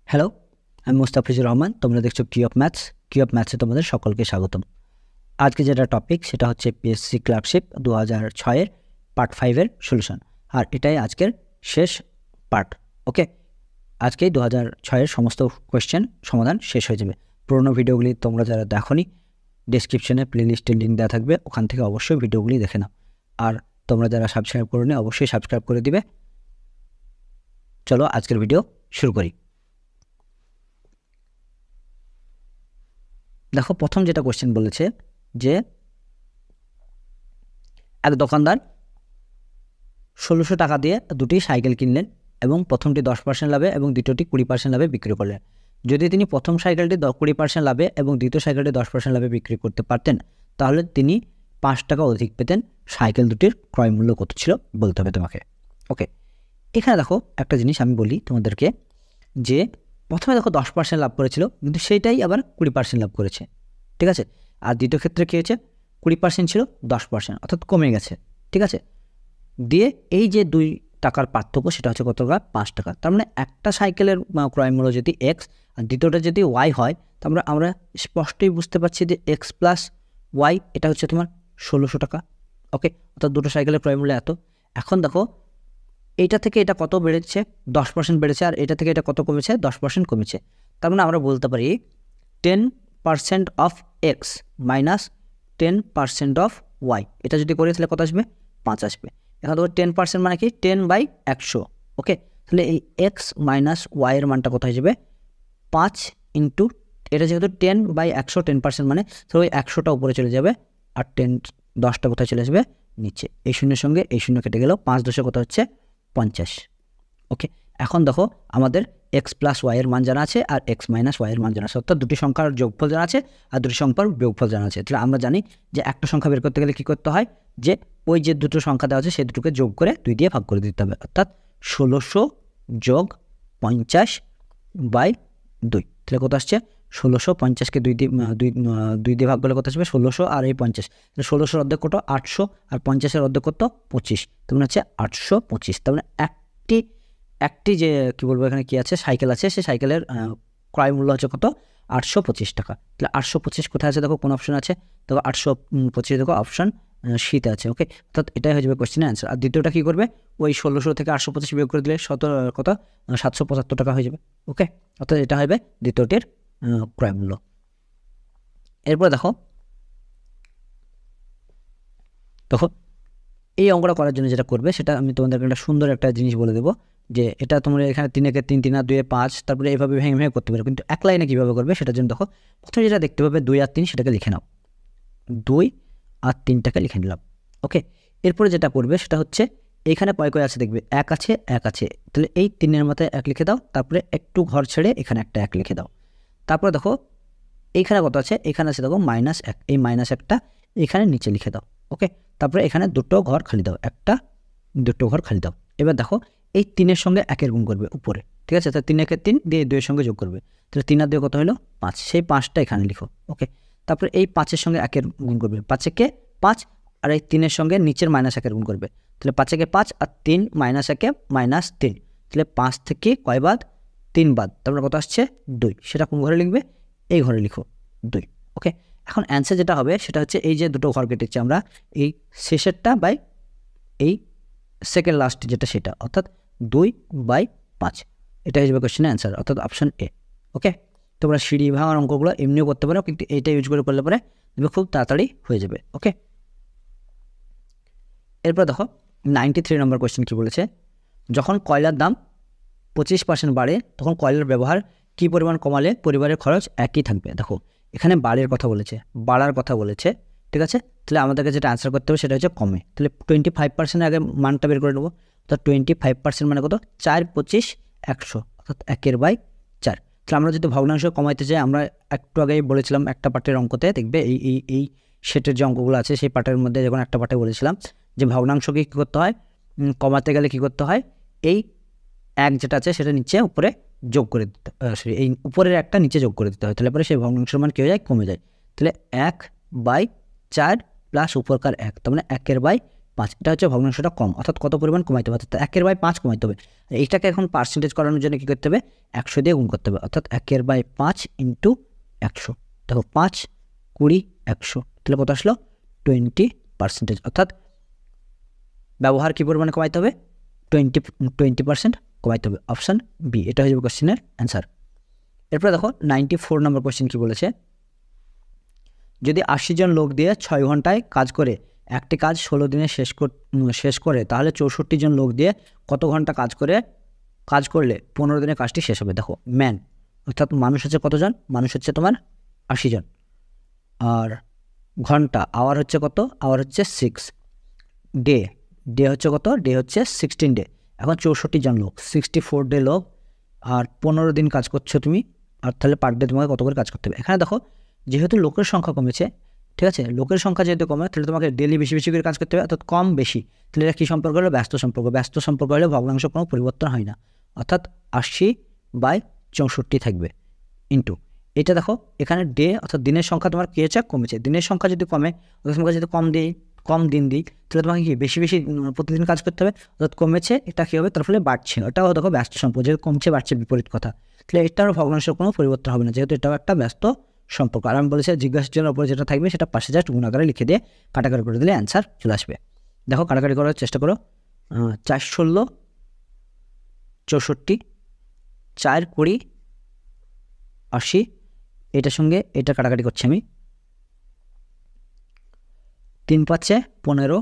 Hello, আমি মোস্তাফিজুর রহমান। তোমরা দেখছো কি অফ ম্যাথসে তোমাদের সকলকে স্বাগতম। আজকে যেটা টপিক সেটা হচ্ছে পিএসসি ক্লার্কশিপ 2006 পার্ট 5 সলিউশন, আর এটাই আজকের শেষ পার্ট। ওকে, আজকেই 2006 সমস্ত কোয়েশ্চেন সমাধান শেষ হয়ে যাবে। পুরোনো ভিডিওগুলি তোমরা যারা দেখোনি, ডেসক্রিপশনে প্লেলিস্টের লিঙ্ক দেওয়া থাকবে, ওখান থেকে অবশ্যই ভিডিওগুলি দেখে নাও। আর তোমরা যারা সাবস্ক্রাইব করোনি অবশ্যই সাবস্ক্রাইব করে দিবে। চলো আজকের ভিডিও শুরু করি। দেখো, প্রথম যেটা কোশ্চেন বলেছে যে এক দোকানদার 1600 টাকা দিয়ে দুটি সাইকেল কিনলেন এবং প্রথমটি 10% লাভে এবং দ্বিতীয়টি 20% লাভে বিক্রি করলেন। যদি তিনি প্রথম সাইকেলটি 20% লাভে এবং দ্বিতীয় সাইকেলটি 10% লাভে বিক্রি করতে পারতেন, তাহলে তিনি 5 টাকা অধিক পেতেন। সাইকেল দুটির ক্রয় মূল্য কত ছিল বলতে হবে তোমাকে। ওকে, এখানে দেখো একটা জিনিস আমি বলি তোমাদেরকে, যে প্রথমে দেখো 10% লাভ করেছিল, কিন্তু সেইটাই আবার 20% লাভ করেছে, ঠিক আছে। আর দ্বিতীয় ক্ষেত্রে কী হয়েছে, 20% ছিল 10%, অর্থাৎ কমে গেছে, ঠিক আছে। দিয়ে এই যে 2 টাকার পার্থক্য, সেটা হচ্ছে কত টাকা, 5 টাকা। তার মানে একটা সাইকেলের ক্রয় মূল্য যদি এক্স আর দ্বিতীয়টা যদি ওয়াই হয়, তারপরে আমরা স্পষ্টই বুঝতে পারছি যে এক্স প্লাস ওয়াই এটা হচ্ছে তোমার 1600 টাকা। ওকে, অর্থাৎ দুটো সাইকেলের ক্রয় মূল্য এত। এখন দেখো এইটা থেকে এটা কত বেড়েছে, 10% বেড়েছে, আর এটা থেকে এটা কত কমেছে, 10% কমেছে। তার মানে আমরা বলতে পারি 10% of X minus 10% of Y, এটা যদি করি তাহলে কত আসবে, 5 আসবে। এখন দেখো 10% মানে কি, 10/100। ওকে, তাহলে এই এক্স মাইনাস ওয়াইয়ের মানটা কোথায় যাবে, 5 ইন্টু এটা যেহেতু 10/100, 10% মানে তো ওই 100টা উপরে চলে যাবে, আর 10টা কোথায় চলে আসবে, নিচে। এই শূন্যের সঙ্গে এই শূন্য কেটে গেল, 5 10 কত হচ্ছে, 50। ওকে, এখন দেখো আমাদের এক্স প্লাস ওয়াইয়ের মান জানা আছে আর এক্স মাইনাস ওয়াইয়ের মান জানা আছে, অর্থাৎ দুটি সংখ্যার যোগফল জানা আছে আর দুটি সংখ্যার বিয়োগফল জানা আছে। তাহলে আমরা জানি যে একটা সংখ্যা বের করতে গেলে কী করতে হয়, যে ওই যে দুটো সংখ্যা দেওয়া আছে সেই দুটোকে যোগ করে 2 দিয়ে ভাগ করে দিতে হবে, অর্থাৎ 1600 যোগ 50/2। তাহলে কত আসছে, 1650কে 2 দিয়ে ভাগ করলে কত আসবে, 1600 আর এই 50, তাহলে 1600 অর্ধেক কত, 800, আর 50-এর অর্ধেক কত, 25। তার মানে হচ্ছে 825। তার মানে একটি যে কী বলবো, এখানে কি আছে, সাইকেল আছে, সেই সাইকেলের ক্রয় মূল্য হচ্ছে কত, 825 টাকা। তাহলে 825 কোথায় আছে দেখো, কোন অপশন আছে, দেখো 825 দেখো অপশন সিতে আছে। ওকে, অর্থাৎ এটাই হয়ে যাবে কোয়েশ্চেনের অ্যান্সার। আর দ্বিতীয়টা কী করবে, ওই 1600 থেকে 825 বিয়োগ করে দিলে কত, 775 টাকা হয়ে যাবে। ওকে, অর্থাৎ এটা হবে দ্বিতীয়টির ক্রয় মূল্য। এরপরে দেখো এই অঙ্কটা করার জন্য যেটা করবে, সেটা আমি তোমাদেরকে একটা সুন্দর একটা জিনিস বলে দেবো, যে এটা তোমরা এখানে 3 একে 3, 3 আর 2 এ 5, তারপরে এইভাবে ভেঙে ভেঙে করতে পারো, কিন্তু এক লাইনে কীভাবে করবে সেটার জন্য দেখো প্রথমে যেটা দেখতে পাবে 2 আর 3, সেটাকে লিখে নাও, 2 আর 3টাকে লিখে নিলাম। ওকে, এরপরে যেটা করবে সেটা হচ্ছে এইখানে কয় আছে দেখবে, 1 আছে 1 আছে, তাহলে এই 3-এর মাথায় 1 লিখে দাও, তারপরে একটু ঘর ছেড়ে এখানে একটা 1 লিখে দাও। তারপরে দেখো এইখানে কত আছে, এখানে আছে দেখো -1, এই -1টা এখানে নিচে লিখে দাও। ওকে, তারপরে এখানে দুটো ঘর খালি দাও, একটা দুটো ঘর খালি দাও। এবার দেখো এই 3-এর সঙ্গে 1-এর গুণ করবে উপরে, ঠিক আছে। তাহলে 3 একে 3 দিয়ে 2-এর সঙ্গে যোগ করবে, তাহলে 3 আর 2 কত হলো, 5, সেই 5টা এখানে লিখো। ওকে, তারপরে এই 5-এর সঙ্গে 1-এর গুণ করবে, 5 একে 5, আর এই 3-এর সঙ্গে নিচের -1-এর গুণ করবে, তাহলে 5 একে 5 আর 3 -1-এ -3, তাহলে 5 থেকে কয় বাদ, 3 বাদ, তারপরে কত আসছে, 2। সেটা কোন ঘরে লিখবে, এই ঘরে লিখো 2। ওকে, এখন অ্যান্সার যেটা হবে সেটা হচ্ছে এই যে দুটো ঘর কেটেছি আমরা, এই শেষেরটা বাই এই সেকেন্ড লাস্ট যেটা, সেটা অর্থাৎ 2/5, এটা হয়ে যাবে কোয়েশ্চেনের অ্যান্সার, অর্থাৎ অপশন এ। ওকে, তোমরা সিঁড়ি ভাঙার অঙ্কগুলো এমনিও করতে পারো, কিন্তু এইটা ইউজ করে করলে পরে দেখবে খুব তাড়াতাড়ি হয়ে যাবে। ওকে, এরপর দেখো 93 নম্বর কোয়েশ্চেন কী বলেছে, যখন কয়লার দাম 25% বাড়ে তখন কয়লার ব্যবহার কী পরিমাণ কমালে পরিবারের খরচ একই থাকবে। দেখো এখানে বাড়ার কথা বলেছে, ঠিক আছে। তাহলে আমাদেরকে যেটা আনসার করতে হবে সেটা হচ্ছে কমে, তাহলে 25% আগে মানটা বের করে নেবো। তো 25% মানে কত, 4, 25, 100, অর্থাৎ 1/4। তাহলে আমরা যদি ভগ্নাংশ কমাইতে চাই, আমরা একটু আগেই বলেছিলাম একটা পার্টের অঙ্কতে, দেখবে এই সেটের যে অঙ্কগুলো আছে সেই পার্টের মধ্যে যখন একটা পার্টে বলেছিলাম যে ভগ্নাংশকে কী করতে হয়, কমাতে গেলে কী করতে হয়, এই 1 যেটা আছে সেটা নিচে উপরে যোগ করে দিতে, সরি এই উপরের একটা নিচে যোগ করে দিতে হয়, তাহলে পরে সেই ভগ্নাংশের মান কী হয়ে যায়, কমে যায়। তাহলে 1/4 প্লাস উপরকার 1, তার মানে 1/4 5, এটা হচ্ছে ভগ্নাংশটা কম, অর্থাৎ কত পরিমাণ কমাইতে হবে, অর্থাৎ 1/5 কমাইতে হবে। আর এইটাকে এখন পার্সেন্টেজ করানোর জন্য কী করতে হবে, 100 দিয়ে গুণ করতে হবে, অর্থাৎ 1/5 ইন্টু 100। দেখো 5, 20, 100, তাহলে কত আসলো 20%, অর্থাৎ ব্যবহার কী পরিমাণে কমাইতে হবে, 20% কমাইতে হবে। অপশান বি, এটা হয়ে যাবে কোশ্চেনের অ্যান্সার। এরপরে দেখো 94 নম্বর কোশ্চেন কী বলেছে, যদি 80 জন লোক দিয়ে 6 ঘন্টায় কাজ করে একটি কাজ 16 দিনে শেষ করে, তাহলে 64 জন লোক দিয়ে কত ঘন্টা কাজ করলে 15 দিনে কাজটি শেষ হবে। দেখো ম্যান, অর্থাৎ মানুষ হচ্ছে কতজন, মানুষ হচ্ছে তোমার 80 জন, আর ঘন্টা আওয়ার হচ্ছে কত, আওয়ার হচ্ছে 6, ডে হচ্ছে কত, ডে হচ্ছে 16 ডে। এখন 64 জন লোক, 64 ডে লোক, আর 15 দিন কাজ করছো তুমি, আর তাহলে পার ডে তোমাকে কত করে কাজ করতে হবে। এখানে দেখো যেহেতু লোকের সংখ্যা কমেছে, ঠিক আছে, লোকের সংখ্যা যেহেতু কমে, তাহলে তোমাকে ডেলি বেশি বেশি করে কাজ করতে হবে, অর্থাৎ কম বেশি। তাহলে এটা কী সম্পর্ক হলো, ব্যস্ত সম্পর্ক। ব্যস্ত সম্পর্ক হলে ভগ্নাংশ কোনো পরিবর্তন হয় না, অর্থাৎ 80/64 থাকবে ইন্টু এটা। দেখো এখানে ডে অর্থাৎ দিনের সংখ্যা তোমার কী হচ্ছে, কমেছে। দিনের সংখ্যা যদি কমে, ওদের সংখ্যা যদি কম দিন দিই, তাহলে তোমাকে কি বেশি বেশি প্রতিদিন কাজ করতে হবে, অর্থাৎ কমেছে, এটা কী হবে, তার ফলে বাড়ছে। ওটাও দেখো ব্যস্ত সম্পর্ক, যেহেতু কমছে বাড়ছে বিপরীত কথা, তাহলে এটারও ভগ্নাংশের কোনো পরিবর্তন হবে না, যেহেতু এটাও একটা ব্যস্ত সম্পর্ক। আর আমি বলেছি জিজ্ঞাসার উপরে যেটা থাকবে সেটা পাশে জাস্ট গুণ আকারে লিখে দিয়ে কাটাকাটি করে দিলে অ্যান্সার চলে আসবে। দেখো কাটাকাটি করার চেষ্টা করো, 4 16 64, 4 20 80, এটার সঙ্গে এটা কাটাকাটি করছি আমি, 3 5 15,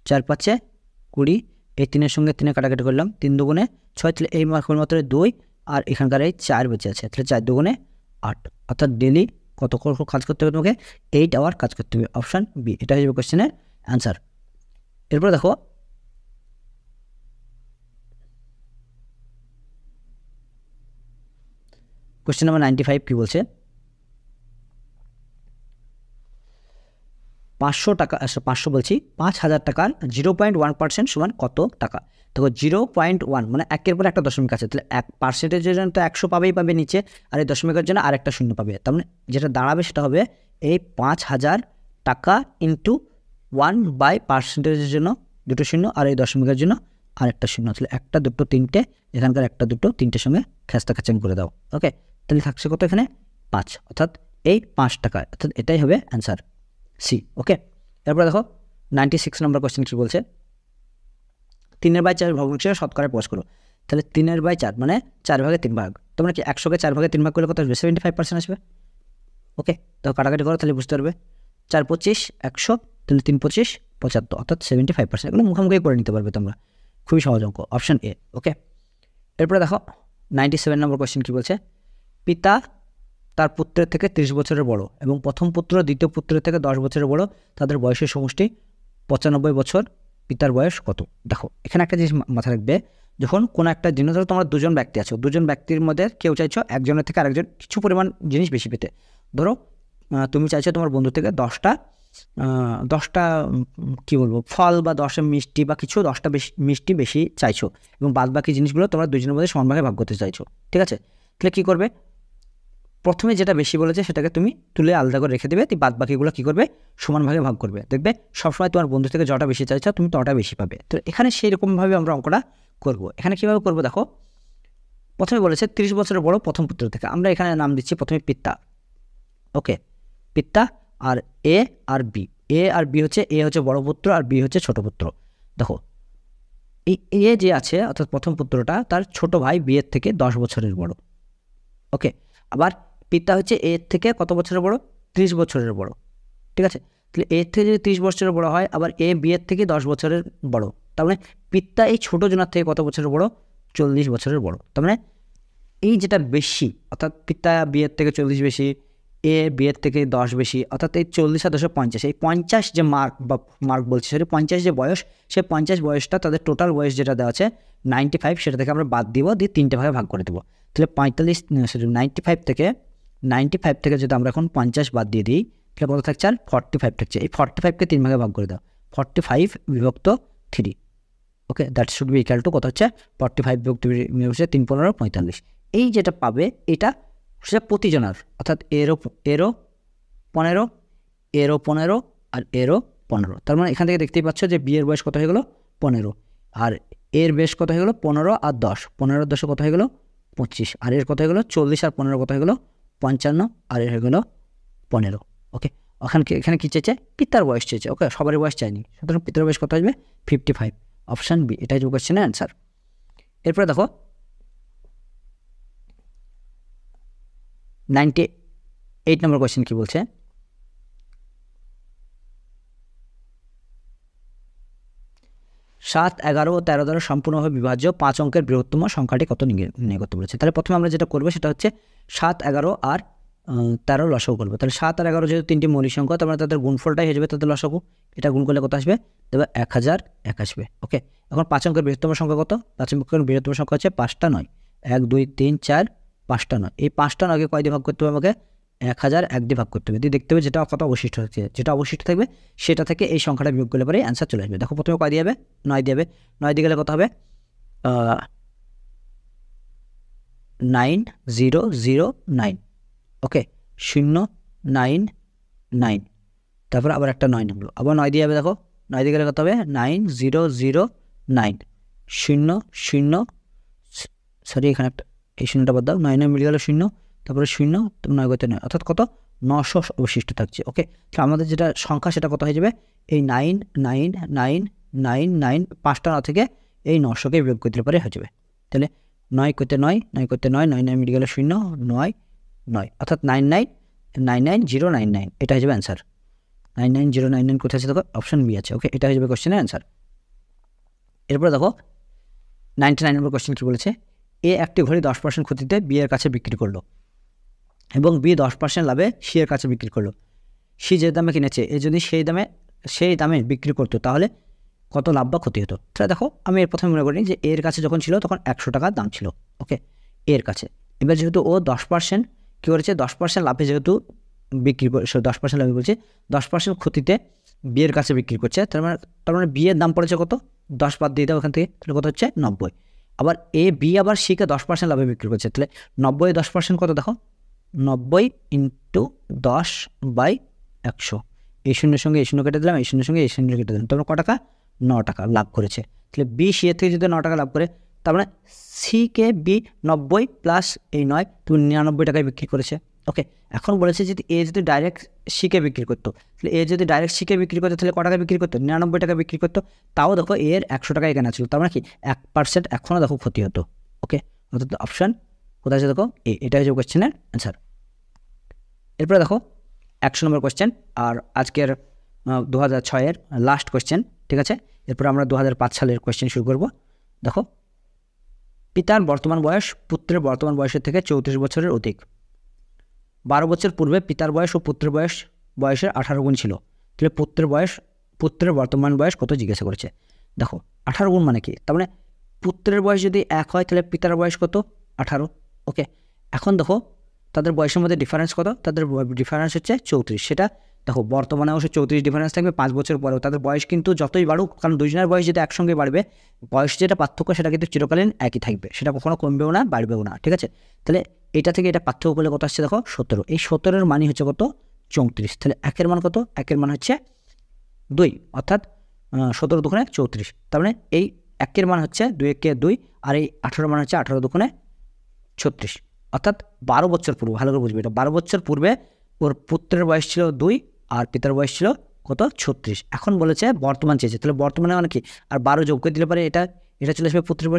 4 5 20, এই 3-এর সঙ্গে 3 কাটাকাটি করলাম, 3 2 6, তাহলে এই মাত্র 2, আর এখানকার এই 4 বেঁচে আছে, তাহলে 4 2 8, অর্থাৎ ডেলি কত কাজ করতে হবে তোমাকে, 8 আওয়ার কাজ করতে হবে। অপশান বি, এটা হয়ে যাবে কোশ্চেনের অ্যান্সার। এরপরে দেখো কোশ্চেন নাম্বার 95 কী বলছে, 500 টাকা, 5,000 টাকার 0.1% সমান কত টাকা। দেখো 0.1 মানে 1-এর পরে একটা দশমিক আছে, তাহলে 1%-এর জন্য তো 100 পাবে নিচে, আর এই দশমিকের জন্য আরেকটা শূন্য পাবে। তার মানে যেটা দাঁড়াবে সেটা হবে এই 5,000 টাকা ইন্টু 1/%-এর জন্য 2টো শূন্য, আর এই দশমিকের জন্য আরেকটা শূন্য, তাহলে 1 2 3টে, এখানকার 1 2 3টের সঙ্গে খেস্তা খাচাং করে দাও। ওকে, তাহলে থাকছে কত এখানে 5, অর্থাৎ এই 5 টাকা, অর্থাৎ এটাই হবে অ্যান্সার সি। ওকে, এরপরে দেখো 96 নম্বর কোশ্চেন কী বলছে, 3/4 ভগ্নাংশে শতকরা প্রকাশ করো। তাহলে 3/4 মানে 4 ভাগে 3 ভাগ, তোমরা কি 100কে 4 ভাগে 3 ভাগ করলে কত আসবে, 75% আসবে। ওকে, তো কাটাকাটি করো, তাহলে বুঝতে পারবে 4 25 100, তাহলে 3 25 75, অর্থাৎ 75%। এগুলো মুখোমুখি করে নিতে পারবে তোমরা, খুবই সহজ অঙ্ক, অপশান এ। ওকে, এরপরে দেখো 97 নম্বর কোশ্চেন কী বলছে, পিতা তার পুত্রের থেকে 30 বছরের বড় এবং প্রথম পুত্র দ্বিতীয় পুত্রের থেকে 10 বছরের বড়, তাদের বয়সের সমষ্টি 95 বছর, পিতার বয়স কত। দেখো এখানে একটা জিনিস মাথায় রাখবে, যখন কোনো একটা জিনিস, ধরো তোমরা 2জন ব্যক্তি আছো, 2জন ব্যক্তির মধ্যে কেউ চাইছো একজনের থেকে আরেকজন কিছু পরিমাণ জিনিস বেশি পেতে। ধরো তুমি চাইছো তোমার বন্ধু থেকে 10টা কী বলবো ফল বা 10টা মিষ্টি বা কিছু 10টা মিষ্টি বেশি চাইছো, এবং বাদ বাকি জিনিসগুলো তোমরা 2জনের মধ্যে সমানভাগে ভাগ করতে চাইছো, ঠিক আছে। তাহলে কী করবে, প্রথমে যেটা বেশি বলেছে সেটাকে তুমি তুলে আলাদা করে রেখে দেবে, তুই বাদ বাকিগুলো কী করবে, সমানভাগে ভাগ করবে। দেখবে সবসময় তোমার বন্ধু থেকে যটা বেশি চাইছো তুমি তটা বেশি পাবে। তো এখানে সেই রকমভাবে আমরা অঙ্কটা করব। এখানে কীভাবে করবো দেখো, প্রথমে বলেছে 30 বছরের বড় প্রথম পুত্র থেকে, আমরা এখানে নাম দিচ্ছি প্রথমে পিতা। ওকে, পিতা, আর এ আর বি, হচ্ছে এ হচ্ছে বড় পুত্র আর বি হচ্ছে ছোট পুত্র। দেখো এই এ যে আছে অর্থাৎ প্রথম পুত্রটা, তার ছোট ভাই বি এর থেকে 10 বছরের বড়। ওকে, আবার পিতা হচ্ছে এর থেকে কত বছরের বড়, 30 বছরের বড়, ঠিক আছে। তাহলে এর থেকে যদি 30 বছরের বড় হয়, আবার এ বি এর থেকে 10 বছরের বড়, তার মানে পিতা এই ছোটো জনের থেকে কত বছরের বড়, 40 বছরের বড়। তার মানে এই যেটা বেশি, অর্থাৎ পিতা বি এর থেকে 40 বেশি, এ বি এর থেকে 10 বেশি, অর্থাৎ এই 40 আর 10 50, এই 50 যে মার্ক বলছি, সেটা 50 যে বয়স, সেই 50 বয়সটা তাদের টোটাল বয়স যেটা দেওয়া আছে 95, সেটা থেকে আমরা বাদ দিব, দিয়ে 3টে ভাগে ভাগ করে দেবো। তাহলে 95 থেকে যদি আমরা এখন 50 বাদ দিয়ে দিই, তাহলে কত থাকছে, আর 45 থাকছে। এই 45কে 3 ভাগে ভাগ করে দাও, 45/3। Okay, that should be equal to কত হচ্ছে, 45/3 হচ্ছে 3 15 45। এই যেটা পাবে এটা সেটা প্রতিজনার, অর্থাৎ এরও 15, আর এরও 15। তার মানে এখান থেকে দেখতেই পাচ্ছ যে বি এর বয়স কত হয়ে গেল 15, আর এর বেশ কত হয়ে গেল 15 আর 10, 15 আর 10 কত হয়ে গেল 25, আর এর কত হয়ে গেল 40, আর 15 কত হয়ে গেল 55, আর এর হয়ে গেল 15। ওকে, এখানে কী চেয়েছে? পিতার বয়স চেয়েছে। ওকে, সবারই বয়স চাইনি, সুতরাং পিতার বয়স কত আসবে 55, অপশান বি, এটাই যে কোশ্চেনের অ্যান্সার। এরপরে দেখো 98 নম্বর কোয়েশ্চেন কি বলছে? 7, 11 ও 13 দ্বারা সম্পূর্ণভাবে বিভাজ্য 5 অঙ্কের বৃহত্তম সংখ্যাটি কত নির্ণয় করতে বলেছে। তাহলে প্রথমে আমরা যেটা করবো সেটা হচ্ছে 7, 11 আর 13 লসাগু করবো। তাহলে 7 আর 11 যেহেতু তিনটি মৌলিক সংখ্যা, তার মানে তাদের গুণফলটাই হয়ে যাবে তাদের লসাগু। এটা গুণ করলে কত আসবে? তবে 1001 আসবে। ওকে, এখন 5 অঙ্কের বৃহত্তম সংখ্যা কত? 5 অঙ্কের বৃহত্তম সংখ্যা হচ্ছে 5টা 9, 1 2 3 4 5টা 9। এই 5টা 9কে কয় দিয়ে ভাগ করতে হবে? আমাকে 1001 দিয়ে ভাগ করতে হবে। দিয়ে দেখতে হবে যেটা কত অবশিষ্ট হচ্ছে, যেটা অবশিষ্ট থাকবে সেটা থেকে এই সংখ্যাটা বিয়োগ করলে পরে অ্যান্সার চলে আসবে। দেখো প্রথমে কয় দিয়ে হবে? 9 দিয়ে হবে। 9 দিয়ে গেলে কত হবে? 9009। ওকে, 099, তারপর আবার একটা 9 হলো, আবার 9 দিয়ে যাবে। দেখো 9 দিয়ে গেলে কত হবে? 9009, 00, সরি এখানে একটা এই শূন্যটা বাদ দাও, 9 মিলে গেল 0, তারপরে 0, 9 করতে 9, অর্থাৎ কত? 900 অবশিষ্ট থাকছে। ওকে, তো আমাদের যেটা সংখ্যা সেটা কত হয়ে যাবে? এই 99999, 5টা 9 থেকে এই 900কে বিয়োগ করতে পারে হয়ে যাবে। তাহলে 9 করতে 9, 9 করতে 9, 9 মিলে গেল 0, 9 9, অর্থাৎ 9999099, এটা হয়ে যাবে অ্যান্সার। 99099 কোথায় আছে? দেখো অপশন বি আছে। ওকে, এটা হয়ে যাবে কোশ্চেনের অ্যান্সার। এরপরে দেখো 99 নম্বর কোশ্চেন কী বলেছে? এ একটি ঘড়ি 10% ক্ষতিতে বি এর কাছে বিক্রি করলো এবং বি 10% লাভে সি এর কাছে বিক্রি করলো। সি যে দামে কিনেছে এ যদি সেই দামে বিক্রি করতো তাহলে কত লাভ বা ক্ষতি হতো? তাহলে দেখো আমি এর প্রথমে মনে করি যে এর কাছে যখন ছিল তখন 100 টাকার দাম ছিল। ওকে, এর কাছে এবার যেহেতু ও 10% কী করেছে, 10% লাভে যেহেতু বিক্রি করে, 10% লাভে বলছে 10% ক্ষতিতে বি এর কাছে বিক্রি করছে, তার মানে বি এর দাম পড়েছে কত? 10 বাদ দিয়ে দাও ওখান থেকে, তাহলে কত হচ্ছে? 90। আবার বি আবার সিকে 10% লাভে বিক্রি করছে, তাহলে 90 10% কত? দেখো 90 × 10/100, এই শূন্যের সঙ্গে এই শূন্য কেটে দিলাম, এই শূন্যের সঙ্গে এই শূন্য কেটে দিলাম, তারপরে ক টাকা? 9 টাকা লাভ করেছে। তাহলে বি সি এর থেকে যদি 9 টাকা লাভ করে, তার মানে সিকে বি 90 প্লাস এই 9, তুমি 99 টাকায় বিক্রি করেছে। ওকে, এখন বলেছে যদি এ যদি ডাইরেক্ট সিকে বিক্রি করতো, তাহলে এ যদি ডাইরেক্ট সিকে বিক্রি করতো তাহলে ক টাকা বিক্রি করতো? 99 টাকা বিক্রি করতো। তাও দেখো এর 100 টাকায় কেনা ছিল, তার মানে কি 1% এখনও দেখো ক্ষতি হতো। ওকে, অর্থাৎ অপশান কোথায় আছে? দেখো এটা হচ্ছে কোয়েশ্চেনের অ্যান্সার। এরপরে দেখো 100 নম্বর কোয়েশ্চেন, আর আজকের 2006-এর লাস্ট কোয়েশ্চেন, ঠিক আছে? এরপর আমরা 2005 সালের কোয়েশ্চেন শুরু করব। দেখো, পিতার বর্তমান বয়স পুত্রের বর্তমান বয়সের থেকে 34 বছরের অধিক। 12 বছর পূর্বে পিতার বয়স ও পুত্রের বয়সের 18 গুণ ছিল। তাহলে পুত্রের বর্তমান বয়স কত জিজ্ঞাসা করেছে। দেখো 18 গুণ মানে কি? তার মানে পুত্রের বয়স যদি 1 হয় তাহলে পিতার বয়স কত? 18। ওকে, এখন দেখো তাদের বয়সের মধ্যে ডিফারেন্স কত? তাদের ডিফারেন্স হচ্ছে 34। সেটা দেখো বর্তমানে অবশ্য 34 ডিফারেন্স থাকবে, 5 বছর পরেও তাদের বয়স কিন্তু যতই বাড়ুক, কারণ দুজনের বয়স যেটা একসঙ্গে বাড়বে, বয়স যেটা পার্থক্য সেটা কিন্তু চিরকালীন একই থাকবে, সেটা কখনো কমবেও না বাড়বেও না, ঠিক আছে? তাহলে এটা থেকে এটা পার্থক্য করলে কত আসছে? দেখো 17। এই 17-এর মানই হচ্ছে কত? 34। তাহলে 1-এর মান কত? 1-এর মান হচ্ছে 2, অর্থাৎ 17 দুগুণে 34। তার মানে এই 1-এর মান হচ্ছে 2 2, আর এই 18-এর মান হচ্ছে 18 দুগুণে 36, অর্থাৎ 12 বছর পূর্বে, ভালো করে বুঝবে এটা, 12 বছর পূর্বে ওর পুত্রের বয়স ছিল 2 আর পিতার বয়স ছিল কত? 36। এখন বলেছে বর্তমান চেয়েছে, তাহলে বর্তমানে মানে কি? আর 12 যোগ করে দিলে পরে এটা চলে আসবে পুত্রের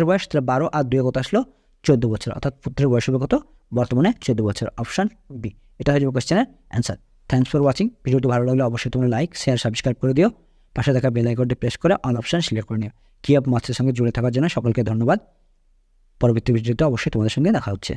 বয়স, তাহলে 12 আর 2 কত আসলো? 14 বছর, অর্থাৎ পুত্রের বয়স হবে কত? বর্তমানে 14 বছর, অপশান বি, এটা হয়ে যাবে কোয়েশ্চেনের অ্যান্সার। Thanks for watching. ভিডিওটি ভালো লাগলে অবশ্যই তোমরা লাইক, শেয়ার, সাবস্ক্রাইব করে দিও। পাশে থাকা বেল আইকনটি প্রেস করে অল অপশান সিলেক্ট করে নিও। কি অফ ম্যাথসের সঙ্গে জুড়ে থাকার জন্য সকলকে ধন্যবাদ। পরবর্তী ভিডিওতে অবশ্যই তোমাদের সঙ্গে দেখা হচ্ছে।